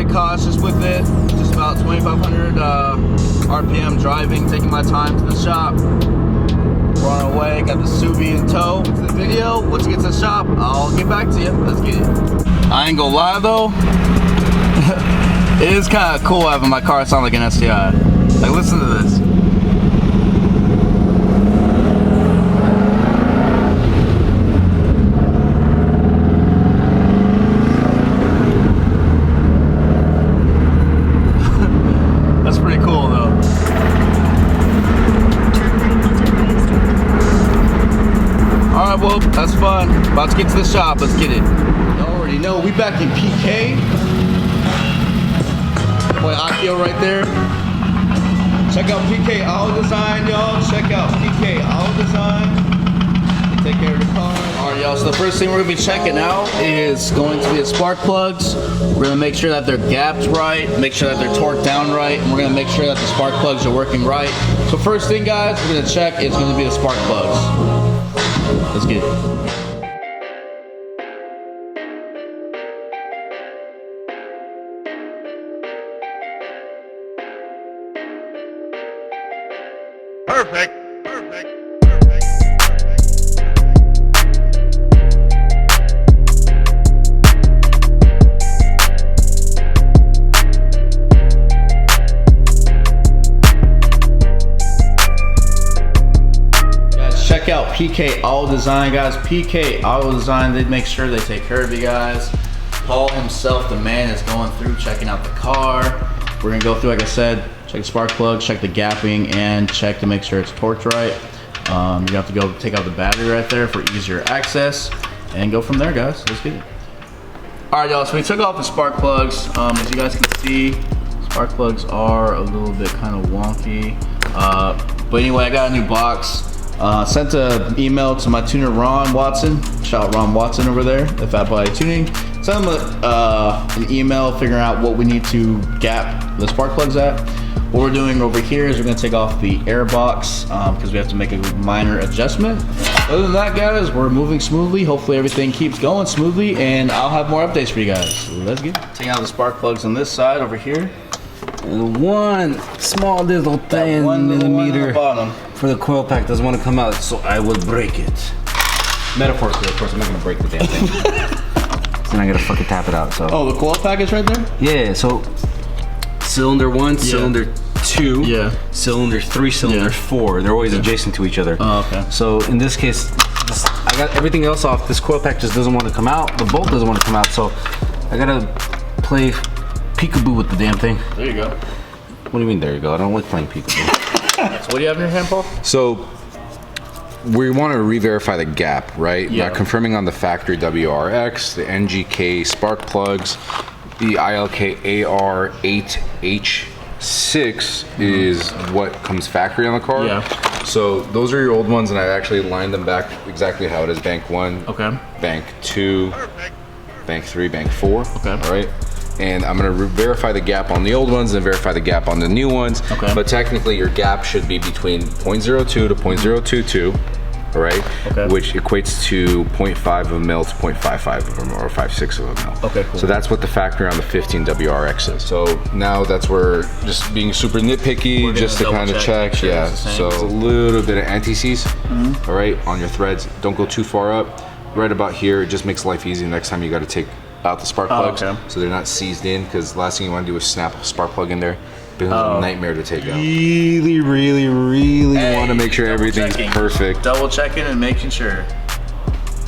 very cautious with it. Just about 2,500 RPM driving, taking my time to the shop. We're on our way, got the Subi in tow. To the video, once you get to the shop, I'll get back to you. Let's get it. I ain't gonna lie though, it is kind of cool having my car sound like an STI. Like, listen to this. That's pretty cool though. Alright, well, that's fun. About to get to the shop, let's get it. You already know, we back in PK. Boy, Akio right there. Check out PK Auto Design, y'all. Check out PK Auto Design. They take care of the car. Alright, y'all, so the first thing we're gonna be checking out is going to be the spark plugs. We're gonna make sure that they're gapped right, make sure that they're torqued down right, and we're gonna make sure that the spark plugs are working right. So first thing, guys, we're gonna check is gonna be the spark plugs. Let's get it. Perfect. Check out PK Auto Design, guys. PK Auto Design, they make sure they take care of you guys. Paul himself, the man, is going through checking out the car. We're gonna go through, like I said, check the spark plugs, check the gapping, and check to make sure it's torqued right. You have to go take out the battery right there for easier access, and go from there, guys. Let's get it. All right, y'all, so we took off the spark plugs. As you guys can see, spark plugs are a little bit kind of wonky. But anyway, I got a new box. Sent an email to my tuner Ron Watson. Shout out Ron Watson over there at Fat Body Tuning. Sent him an email figuring out what we need to gap the spark plugs at. What we're doing over here is we're going to take off the air box because we have to make a minor adjustment. Other than that, guys, we're moving smoothly. Hopefully everything keeps going smoothly, and I'll have more updates for you guys. So let's get it. Taking out the spark plugs on this side over here. One small little 10 millimeter for the coil pack doesn't want to come out, so I will break it. Metaphorically, of course, I'm not gonna break the damn thing. Then I gotta fucking tap it out. So. Oh, the coil pack is right there? Yeah. So cylinder 1, cylinder 2, cylinder 3, cylinder 4. They're always adjacent to each other. Oh, okay. So in this case, I got everything else off. This coil pack just doesn't want to come out. The bolt doesn't want to come out, so I gotta play peekaboo with the damn thing. There you go. What do you mean, there you go? I don't like playing peekaboo. So what do you have in your hand, Paul? So we want to re-verify the gap, right? Yeah. Now, confirming on the factory WRX, the NGK spark plugs, the ILK AR8H6 is what comes factory on the car. Yeah. So those are your old ones, and I actually lined them back exactly how it is. Bank 1, Okay. Bank 2, Bank 3, Bank 4. Okay. All right. And I'm gonna verify the gap on the old ones and verify the gap on the new ones. Okay. But technically your gap should be between 0.02 to 0.022, all right? Okay. Which equates to 0.5 of a mil to 0.55 of a mil, or 0.56 of a mil. Okay, cool. So that's what the factory on the 15 WRX is. So now that's where just being super nitpicky, just to kind of check. Sure, yeah, so a little bit of anti-seize, all right, on your threads. Don't go too far up. Right about here, it just makes life easy. Next time you gotta take out the spark plugs, so they're not seized in, because the last thing you want to do is snap a spark plug in there. It's a nightmare to take out. Really want to make sure everything's perfect. Double checking and making sure.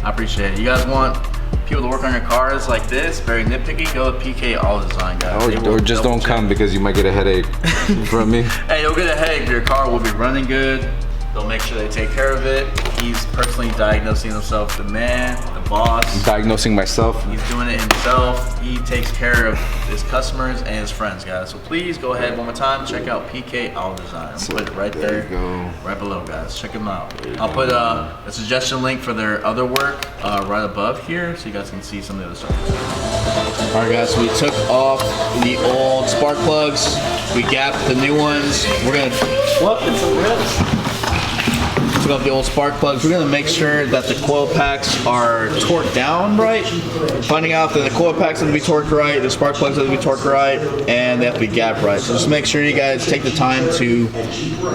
I appreciate it. You guys want people to work on your cars like this, very nitpicky, go with PK Auto Design, guys. Or just don't come because you might get a headache from me. Hey, you'll get a headache, but your car will be running good. They'll make sure they take care of it. He's personally diagnosing himself the man, the boss. I'm diagnosing myself. He's doing it himself. He takes care of his customers and his friends, guys. So please go ahead one more time, check out PK Auto Design. I'll put it right there, right below, guys. Check them out. I'll put a suggestion link for their other work right above here, so you guys can see some of the other stuff. All right, guys, so we took off the old spark plugs. We gapped the new ones. We're gonna, what? It's a rip. took off the old spark plugs. We're gonna make sure that the coil packs are torqued down right. Finding out that the coil packs have to be torqued right, the spark plugs have to be torqued right, and they have to be gapped right. So just make sure you guys take the time to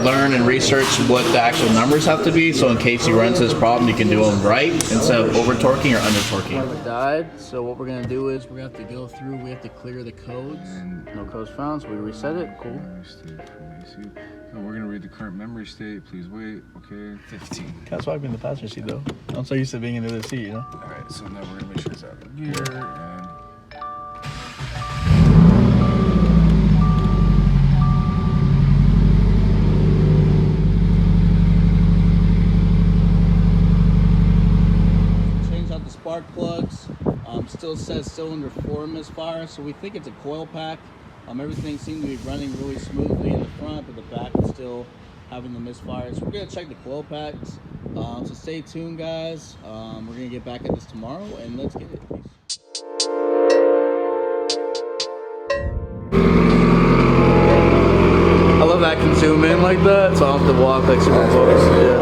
learn and research what the actual numbers have to be, so in case you run into this problem, you can do them right instead of over torquing or under torquing. Died. So what we're gonna do is we're gonna have to go through. We have to clear the codes. No codes found, so we reset it. Cool. So we're gonna read the current memory state. Please wait. Okay, 15. That's why I've been in the passenger seat though. I'm so used to being in the seat, you know. All right, so now we're gonna make sure it's out of gear and. Change out the spark plugs. Still says cylinder 4 misfire, so we think it's a coil pack. Everything seemed to be running really smoothly in the front, but the back is still having the misfires. So we're gonna check the coil packs. So stay tuned, guys. We're gonna get back at this tomorrow, and let's get it. Peace. I love that I can zoom in like that, so I don't have to walk like super close. Yeah.